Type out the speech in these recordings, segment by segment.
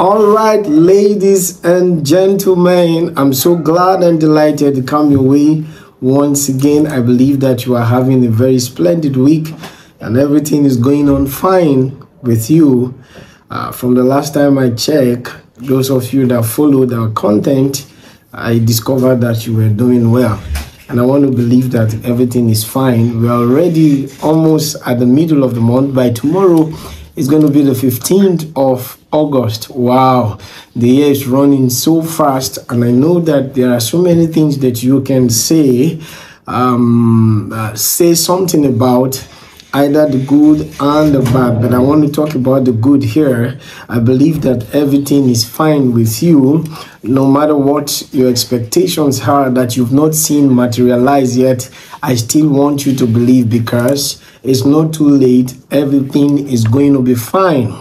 All right, ladies and gentlemen, I'm so glad and delighted to come your way once again. I believe that you are having a very splendid week and everything is going on fine with you. From the last time I checked, those of you that followed our content, I discovered that you were doing well. And I want to believe that everything is fine. We're already almost at the middle of the month. By tomorrow, it's going to be the 15th of August. Wow, the year is running so fast, and I know that there are so many things that you can say, say something about either the good and the bad, but I want to talk about the good here. I believe that everything is fine with you, no matter what your expectations are that you've not seen materialize yet. I still want you to believe, because it's not too late. Everything is going to be fine.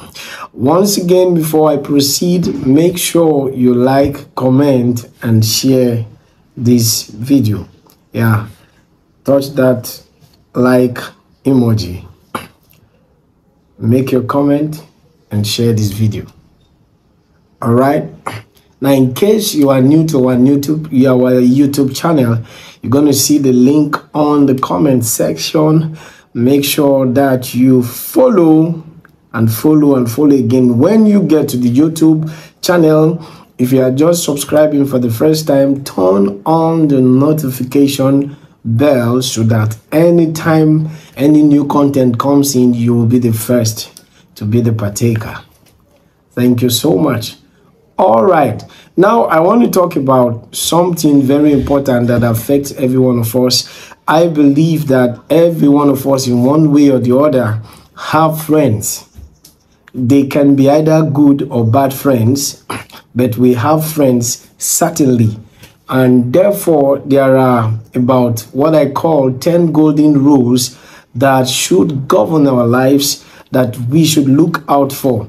Once again, before I proceed, make sure you like, comment, and share this video. Yeah, touch that like emoji. Make your comment and share this video. All right. Now, in case you are new to our YouTube channel, you're going to see the link on the comment section. Make sure that you follow and follow and follow again when you get to the YouTube channel. If you are just subscribing for the first time, turn on the notification bell so that anytime any new content comes in, you will be the first to be the partaker. Thank you so much. All right, now I want to talk about something very important that affects every one of us. I believe that every one of us, in one way or the other, have friends. They can be either good or bad friends, but we have friends, certainly. And therefore, there are about what I call 10 golden rules that should govern our lives, that we should look out for.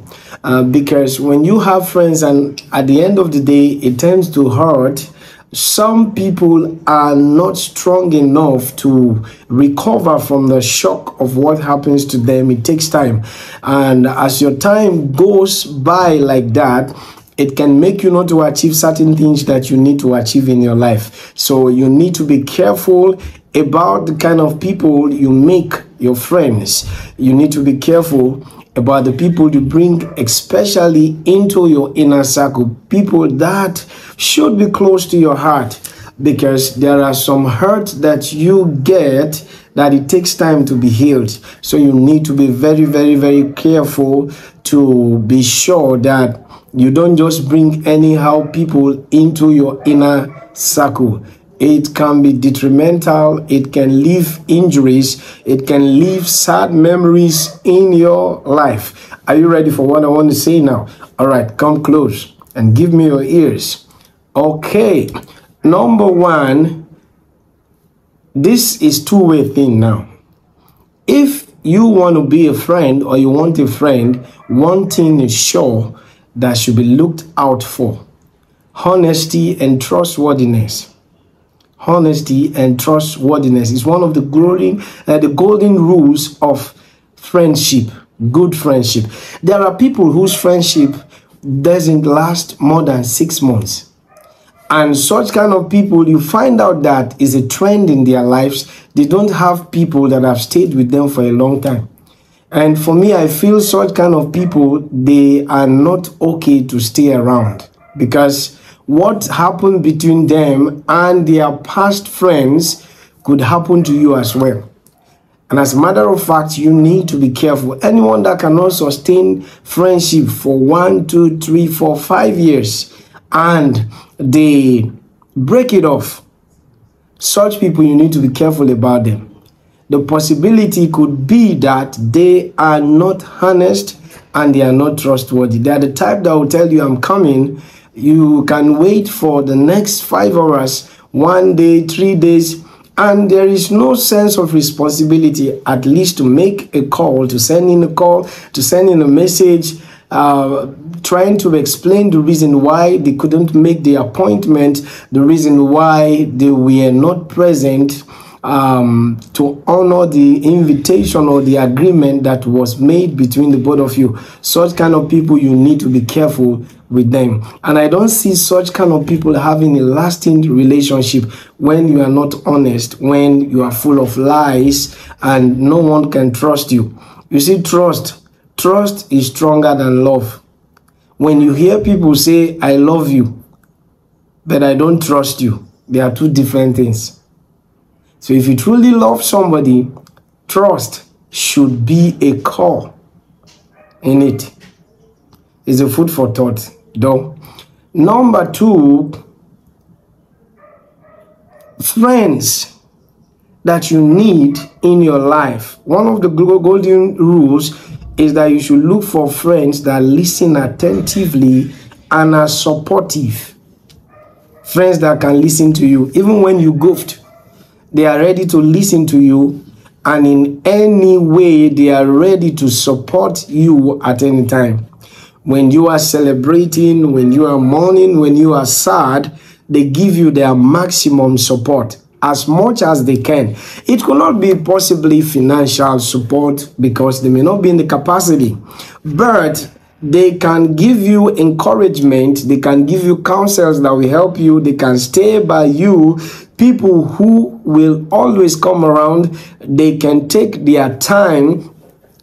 Because when you have friends and at the end of the day, it tends to hurt, some people are not strong enough to recover from the shock of what happens to them. It takes time. And as your time goes by like that, it can make you not to achieve certain things that you need to achieve in your life. So you need to be careful about the kind of people you make your friends. You need to be careful about the people you bring, especially into your inner circle, people that should be close to your heart, because there are some hurt that you get that it takes time to be healed. So you need to be very, very, very careful to be sure that you don't just bring anyhow people into your inner circle. It can be detrimental. It can leave injuries. It can leave sad memories in your life. Are you ready for what I want to say now? All right, come close and give me your ears. Okay, number one, this is two-way thing now. If you want to be a friend or you want a friend, one thing is sure that should be looked out for: honesty and trustworthiness. Honesty and trustworthiness is one of the golden rules of friendship, good friendship. There are people whose friendship doesn't last more than 6 months. And such kind of people, you find out that is a trend in their lives. They don't have people that have stayed with them for a long time. And for me, I feel such kind of people, they are not okay to stay around, because what happened between them and their past friends could happen to you as well. And as a matter of fact, you need to be careful. Anyone that cannot sustain friendship for 1, 2, 3, 4, 5 years and they break it off, such people, you need to be careful about them. The possibility could be that they are not honest and they are not trustworthy. They are the type that will tell you, I'm coming. You can wait for the next 5 hours, 1 day, 3 days, and there is no sense of responsibility, at least to make a call, to send in a call, to send in a message, trying to explain the reason why they couldn't make the appointment, the reason why they were not present, to honor the invitation or the agreement that was made between the both of you. Such kind of people, you need to be careful with them. And I don't see such kind of people having a lasting relationship when you are not honest, when you are full of lies and no one can trust you. You see, trust is stronger than love. When you hear people say, I love you, but I don't trust you, they are two different things. So if you truly love somebody, trust should be a core in it. It's a food for thought, though. Number 2, friends that you need in your life. One of the golden rules is that you should look for friends that listen attentively and are supportive. Friends that can listen to you. Even when you goofed, they are ready to listen to you, and in any way they are ready to support you at any time. When you are celebrating, when you are mourning, when you are sad, they give you their maximum support as much as they can. It could not be possibly financial support because they may not be in the capacity, but they can give you encouragement, they can give you counsels that will help you, they can stay by you, people who will always come around, they can take their time,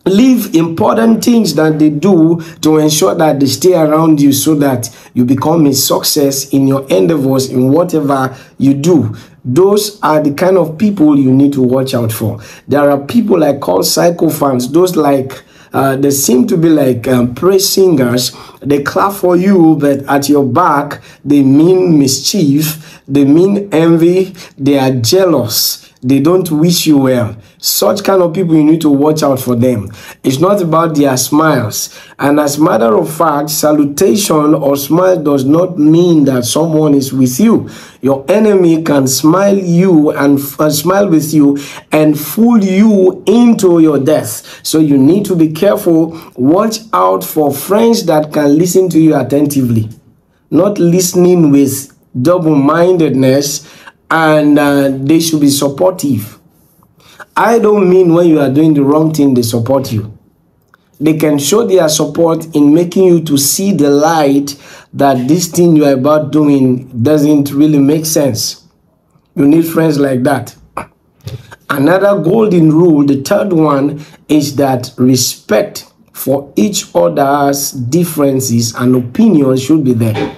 leave important things that they do to ensure that they stay around you so that you become a success in your endeavors, in whatever you do. Those are the kind of people you need to watch out for. There are people I call psychophans, those like they seem to be like praise singers. They clap for you, but at your back, they mean mischief, they mean envy, they are jealous, they don't wish you well. Such kind of people, you need to watch out for them. It's not about their smiles. And as a matter of fact, salutation or smile does not mean that someone is with you. Your enemy can smile you and smile with you and fool you into your death. So you need to be careful. Watch out for friends that can listen to you attentively, not listening with double-mindedness, and they should be supportive. I don't mean when you are doing the wrong thing, they support you. They can show their support in making you to see the light that this thing you are about doing doesn't really make sense. You need friends like that. Another golden rule, the third one, is that respect for each other's differences and opinions should be there.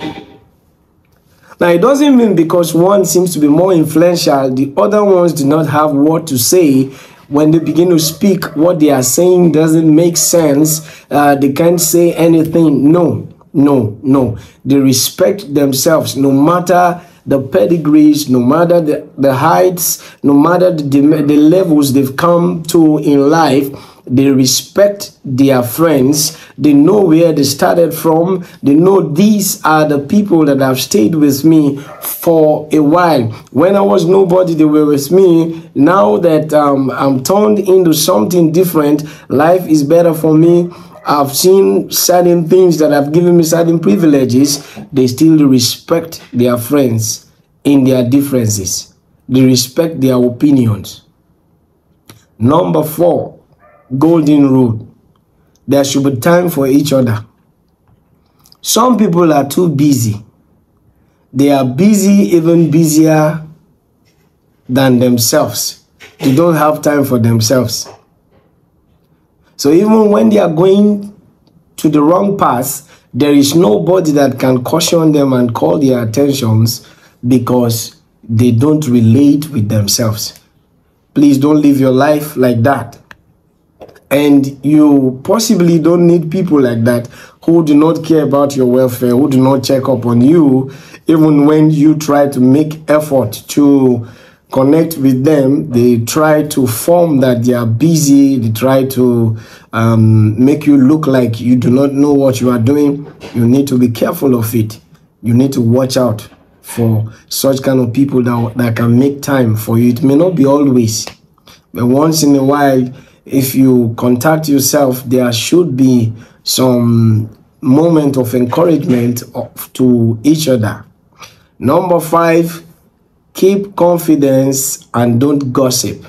Now, it doesn't mean because one seems to be more influential, the other ones do not have what to say. When they begin to speak, what they are saying doesn't make sense. They can't say anything. No. They respect themselves, no matter the pedigrees, no matter the heights, no matter the levels they've come to in life. They respect their friends. They know where they started from. They know these are the people that have stayed with me for a while. When I was nobody, they were with me. Now that I'm turned into something different, life is better for me. I've seen certain things that have given me certain privileges. They still respect their friends in their differences. They respect their opinions. Number 4. Golden rule. There should be time for each other. Some people are too busy. They are busy, even busier than themselves. They don't have time for themselves. So even when they are going to the wrong path, there is nobody that can caution them and call their attentions because they don't relate with themselves. Please don't live your life like that. And you possibly don't need people like that who do not care about your welfare, who do not check up on you, even when you try to make effort to connect with them. They try to form that they are busy. They try to make you look like you do not know what you are doing. You need to be careful of it. You need to watch out for such kind of people that can make time for you. It may not be always, but once in a while, if you contact yourself, there should be some moment of encouragement to each other. Number 5, keep confidence and don't gossip.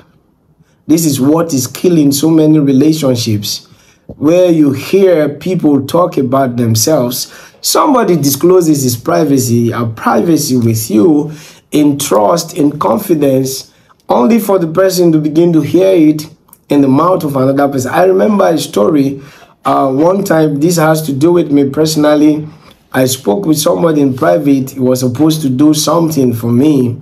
This is what is killing so many relationships, where you hear people talk about themselves, Somebody discloses his privacy, a privacy with you in trust, in confidence, only for the person to begin to hear it in the mouth of another person. I remember a story one time. This has to do with me personally. I spoke with somebody in private. He was supposed to do something for me.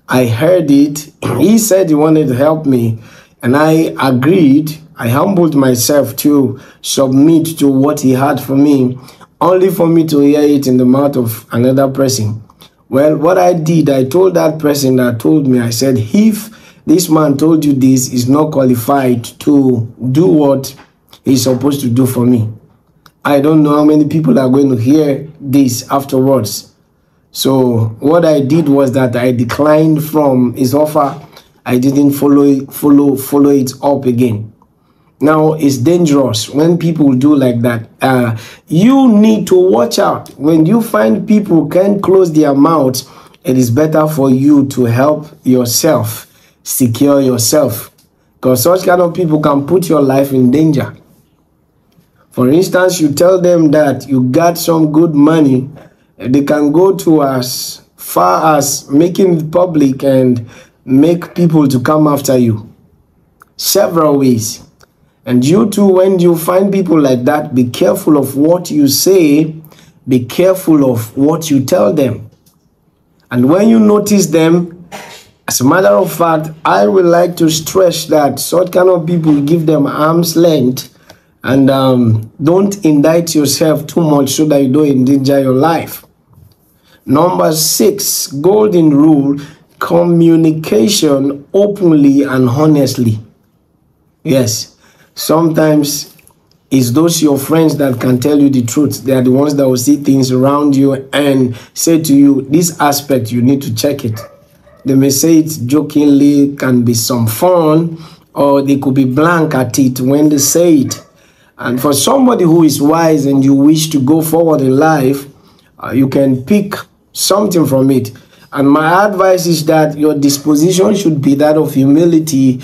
I heard it. He said he wanted to help me, and I agreed. I humbled myself to submit to what he had for me, only for me to hear it in the mouth of another person. Well, what I did, I told that person that told me, I said, if this man told you this, is not qualified to do what he's supposed to do for me. I don't know how many people are going to hear this afterwards. So what I did was that I declined from his offer. I didn't follow it up again. Now, it's dangerous when people do like that. You need to watch out. When you find people can't close their mouths, it is better for you to help yourself, secure yourself, because such kind of people can put your life in danger. For instance, you tell them that you got some good money, they can go to as far as making it public and make people to come after you. Several ways. And you too, when you find people like that, be careful of what you say, be careful of what you tell them. And when you notice them, as a matter of fact, I would like to stress that such kind of people, give them arm's length, and don't indict yourself too much so that you don't endanger your life. Number 6, golden rule, communication openly and honestly. Yes. Sometimes it's those your friends that can tell you the truth. They are the ones that will see things around you and say to you, this aspect, you need to check it. They may say it jokingly, can be some fun, or they could be blank at it when they say it. And for somebody who is wise and you wish to go forward in life, you can pick something from it. And my advice is that your disposition should be that of humility,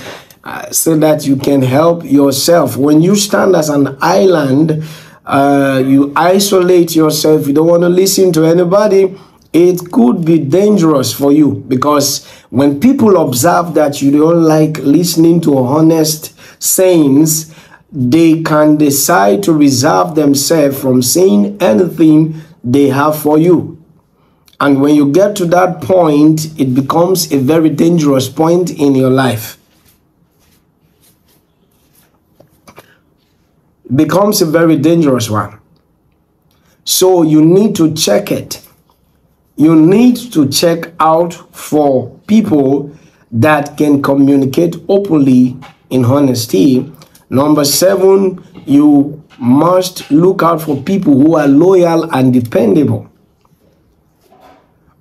so that you can help yourself. When you stand as an island, you isolate yourself, you don't want to listen to anybody, it could be dangerous for you, because when people observe that you don't like listening to honest sayings, they can decide to reserve themselves from saying anything they have for you. And when you get to that point, it becomes a very dangerous point in your life. Becomes a very dangerous one. So you need to check it. You need to check out for people that can communicate openly in honesty. Number 7, you must look out for people who are loyal and dependable.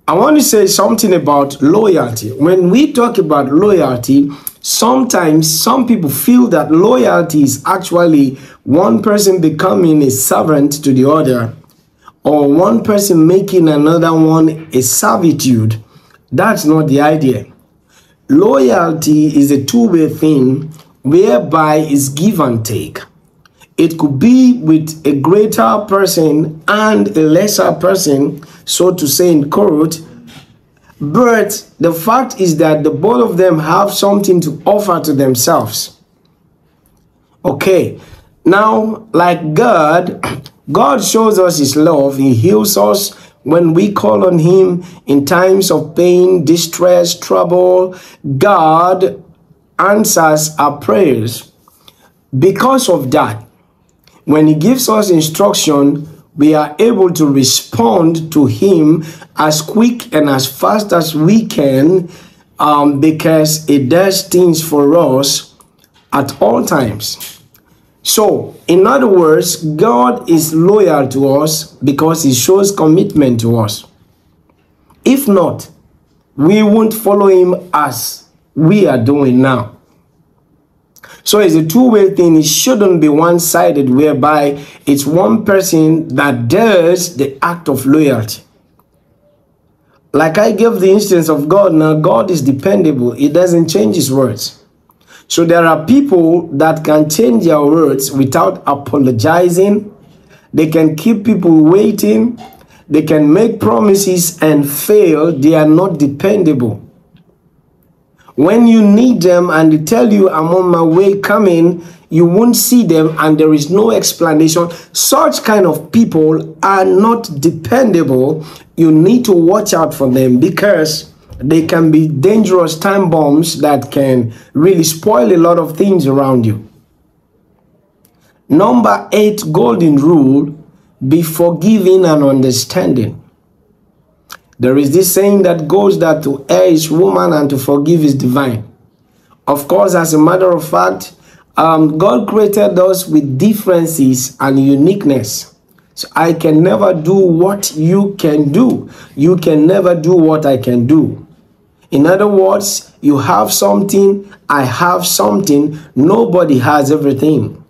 I want to say something about loyalty. When we talk about loyalty, sometimes some people feel that loyalty is actually one person becoming a servant to the other, or one person making another one a servitude. That's not the idea. Loyalty is a two-way thing whereby it's give and take. It could be with a greater person and a lesser person, so to say in quote, but the fact is that the both of them have something to offer to themselves. Okay, now like God shows us his love. He heals us when we call on him in times of pain, distress, trouble. God answers our prayers. Because of that, when he gives us instruction, we are able to respond to him as quick and as fast as we can, because it does things for us at all times. So, in other words, God is loyal to us because he shows commitment to us. If not, we won't follow him as we are doing now. So it's a two-way thing. It shouldn't be one-sided, whereby it's one person that does the act of loyalty. Like I gave the instance of God. Now, God is dependable. He doesn't change his words. So there are people that can change their words without apologizing. They can keep people waiting. They can make promises and fail. They are not dependable. When you need them and they tell you, I'm on my way coming, you won't see them and there is no explanation. Such kind of people are not dependable. You need to watch out for them because they can be dangerous time bombs that can really spoil a lot of things around you. Number 8 golden rule: be forgiving and understanding. There is this saying that goes that to err is woman and to forgive is divine. Of course, as a matter of fact, God created us with differences and uniqueness. So I can never do what you can do. You can never do what I can do. In other words, you have something, I have something, nobody has everything.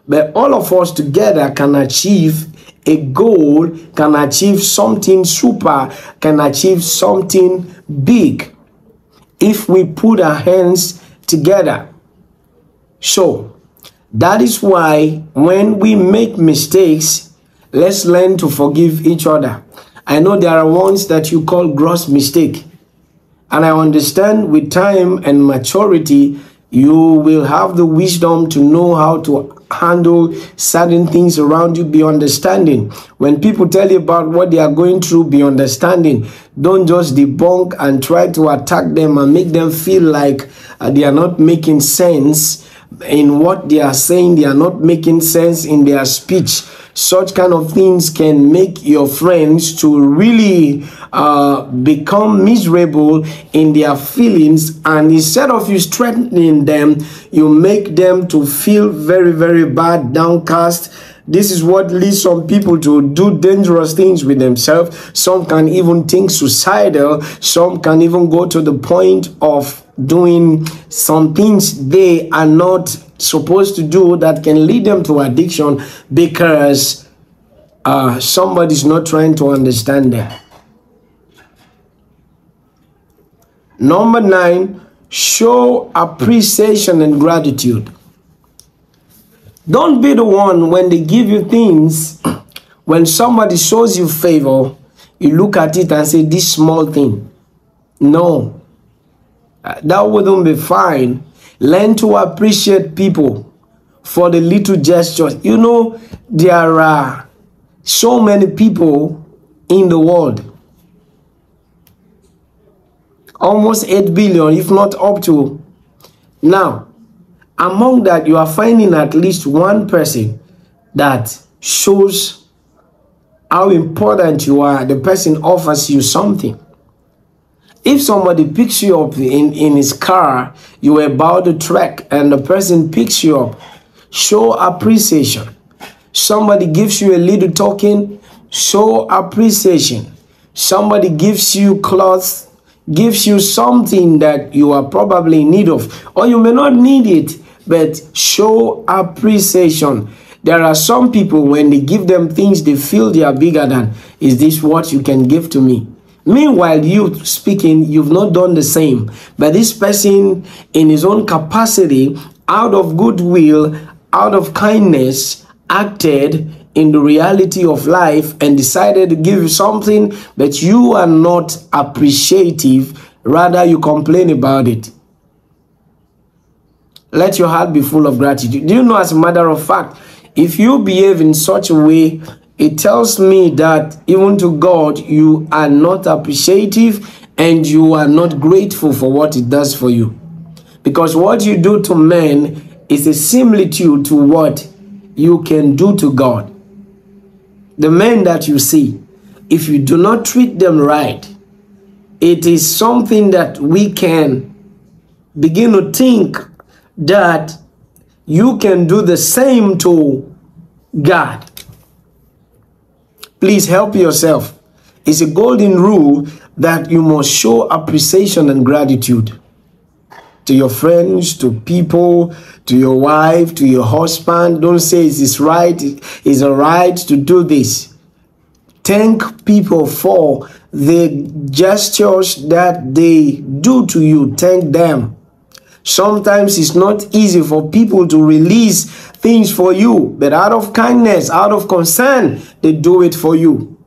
But all of us together can achieve a goal, can achieve something super, can achieve something big if we put our hands together. So that is why when we make mistakes, let's learn to forgive each other. I know there are ones that you call gross mistake, and I understand with time and maturity you will have the wisdom to know how to handle certain things around you. Be understanding. When people tell you about what they are going through, be understanding. Don't just debunk and try to attack them and make them feel like they are not making sense in what they are saying. They are not making sense in their speech. Such kind of things can make your friends to really become miserable in their feelings, and instead of you strengthening them, you make them to feel very, very bad, downcast. This is what leads some people to do dangerous things with themselves. Some can even think suicidal. Some can even go to the point of doing some things they are not supposed to do that can lead them to addiction because somebody's not trying to understand them. Number 9, show appreciation and gratitude. Don't be the one when they give you things, when somebody shows you favor, you look at it and say, this small thing. No, that wouldn't be fine. Learn to appreciate people for the little gestures. You know, there are so many people in the world. Almost 8 billion, if not up to. Now, among that, you are finding at least one person that shows how important you are. The person offers you something. If somebody picks you up in his car, you are about to trek, and the person picks you up, show appreciation. Somebody gives you a little token, show appreciation. Somebody gives you clothes, gives you something that you are probably in need of, or you may not need it, but show appreciation. There are some people, when they give them things, they feel they are bigger than, is this what you can give to me? Meanwhile, you speaking, you've not done the same. But this person, in his own capacity, out of goodwill, out of kindness, acted in the reality of life and decided to give you something, but you are not appreciative. Rather, you complain about it. Let your heart be full of gratitude. Do you know, as a matter of fact, if you behave in such a way, it tells me that even to God, you are not appreciative and you are not grateful for what it does for you. Because what you do to men is a similitude to what you can do to God. The men that you see, if you do not treat them right, it is something that we can begin to think that you can do the same to God. Please help yourself. It's a golden rule that you must show appreciation and gratitude to your friends, to people, to your wife, to your husband. Don't say it's right, it's a right to do this. Thank people for the gestures that they do to you. Thank them. Sometimes it's not easy for people to release things for you, but out of kindness, out of concern, they do it for you.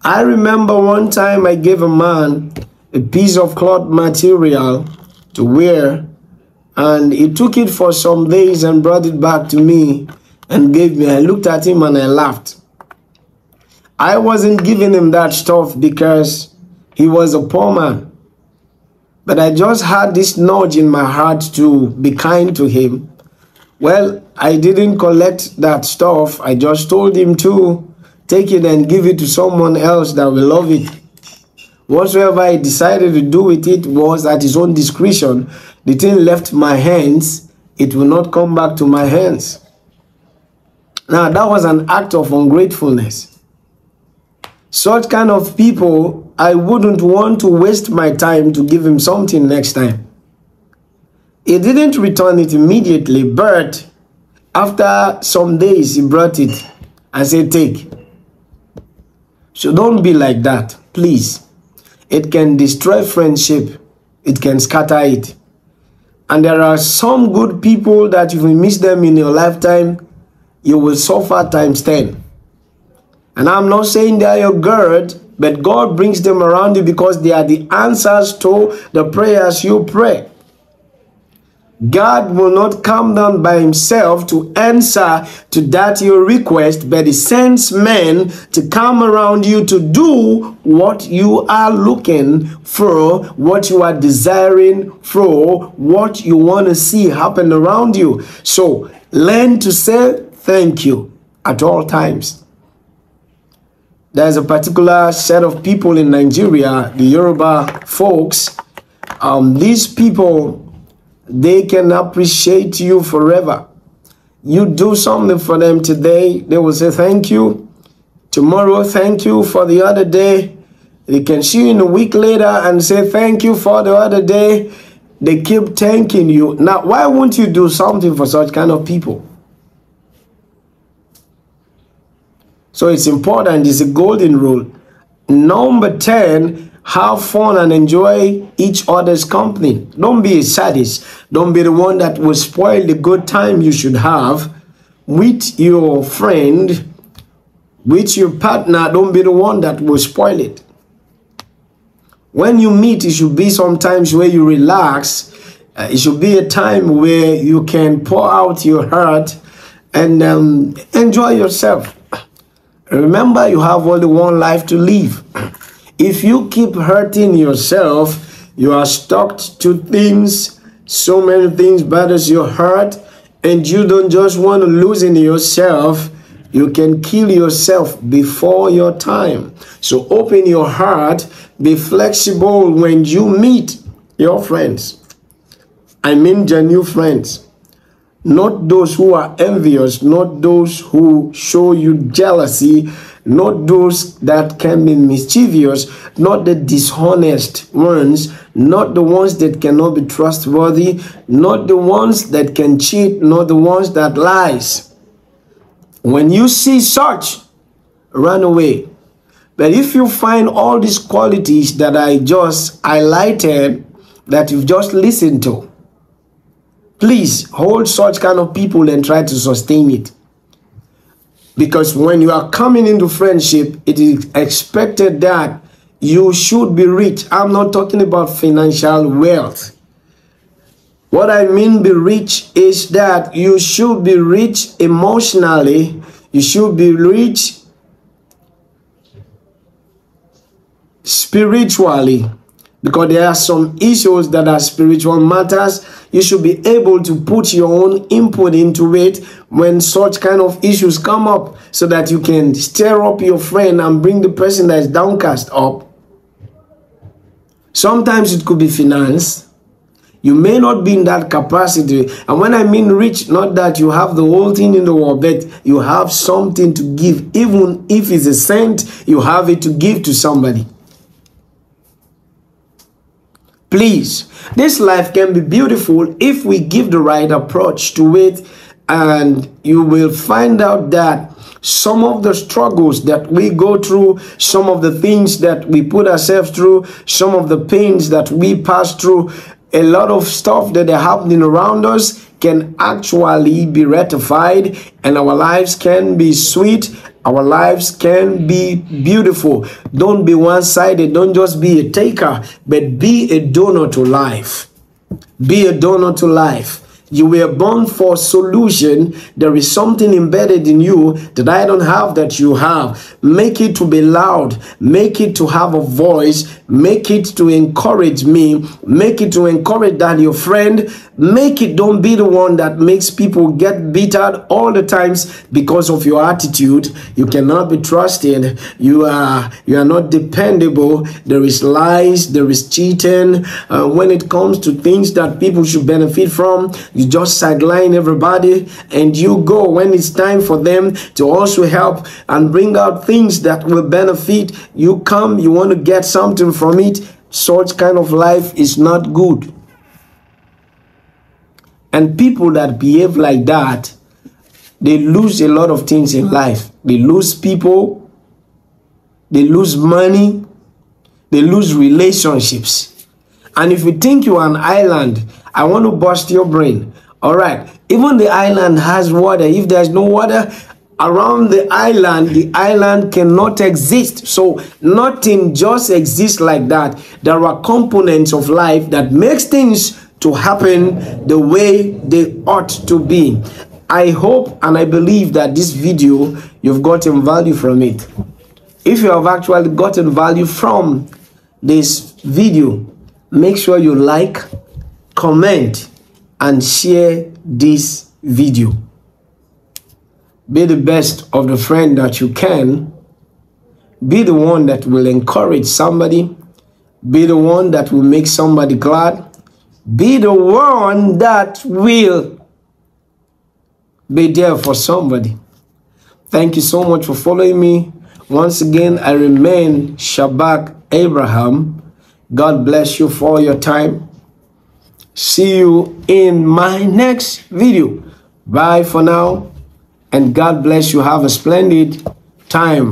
I remember one time I gave a man a piece of cloth material to wear, and he took it for some days and brought it back to me and gave me. I looked at him and I laughed. I wasn't giving him that stuff because he was a poor man. But I just had this nudge in my heart to be kind to him. Well, I didn't collect that stuff. I just told him to take it and give it to someone else that will love it. Whatsoever he decided to do with it was at his own discretion. The thing left my hands. It will not come back to my hands. Now, that was an act of ungratefulness. Such kind of people, I wouldn't want to waste my time to give him something next time. He didn't return it immediately, but after some days, he brought it. I said, take. So don't be like that, please. It can destroy friendship. It can scatter it. And there are some good people that if you miss them in your lifetime, you will suffer times 10. And I'm not saying they are your God, but God brings them around you because they are the answers to the prayers you pray. God will not come down by himself to answer to that your request, but he sends men to come around you to do what you are looking for, what you are desiring for, what you want to see happen around you. So learn to say thank you at all times. There's a particular set of people in Nigeria, the Yoruba folks. These people, they can appreciate you forever. You do something for them today, they will say thank you. Tomorrow, thank you for the other day. They can see you a week later and say thank you for the other day. They keep thanking you. Now, why won't you do something for such kind of people? So it's important. It's a golden rule. Number 10, have fun and enjoy each other's company. Don't be a sadist. Don't be the one that will spoil the good time you should have with your friend, with your partner. Don't be the one that will spoil it. When you meet, it should be sometimes where you relax. It should be a time where you can pour out your heart and enjoy yourself. Remember, you have only one life to live. If you keep hurting yourself, you are stuck to things, so many things bothers your heart, and you don't just want to loosen yourself, you can kill yourself before your time. So open your heart, be flexible when you meet your friends. I mean genuine friends. Not those who are envious, not those who show you jealousy, not those that can be mischievous, not the dishonest ones, not the ones that cannot be trustworthy, not the ones that can cheat, not the ones that lies. When you see such, run away. But if you find all these qualities that I just highlighted, that you've just listened to, please hold such kind of people and try to sustain it. Because when you are coming into friendship, it is expected that you should be rich. I'm not talking about financial wealth. What I mean by rich is that you should be rich emotionally. You should be rich spiritually. Because there are some issues that are spiritual matters. You should be able to put your own input into it when such kind of issues come up, so that you can stir up your friend and bring the person that is downcast up. Sometimes it could be finance. You may not be in that capacity. And when I mean rich, not that you have the whole thing in the world, but you have something to give. Even if it's a cent, you have it to give to somebody. Please, this life can be beautiful if we give the right approach to it, and you will find out that some of the struggles that we go through, some of the things that we put ourselves through, some of the pains that we pass through, a lot of stuff that are happening around us can actually be rectified, and our lives can be sweet. Our lives can be beautiful. Don't be one-sided. Don't just be a taker, but be a donor to life. Be a donor to life. You were born for solution. There is something embedded in you that I don't have that you have. Make it to be loud. Make it to have a voice. Make it to encourage me. Make it to encourage that your friend. Make it, don't be the one that makes people get bitter all the times because of your attitude. You cannot be trusted. You are not dependable. There is lies. There is cheating. When it comes to things that people should benefit from, you just sideline everybody and you go when it's time for them to also help and bring out things that will benefit. You come, you want to get something from it. Such kind of life is not good. And people that behave like that, they lose a lot of things in life. They lose people, they lose money, they lose relationships. And if you think you're an island, I want to bust your brain. All right, even the island has water. If there's no water around the island cannot exist. So nothing just exists like that. There are components of life that makes things to happen the way they ought to be. I hope and I believe that this video, you've gotten value from it. If you have actually gotten value from this video, make sure you like, comment, and share this video. Be the best of the friend that you can. Be the one that will encourage somebody. Be the one that will make somebody glad. Be the one that will be there for somebody. Thank you so much for following me. Once again, I remain Shabak Abraham. God bless you for your time. See you in my next video. Bye for now. And God bless you. Have a splendid time.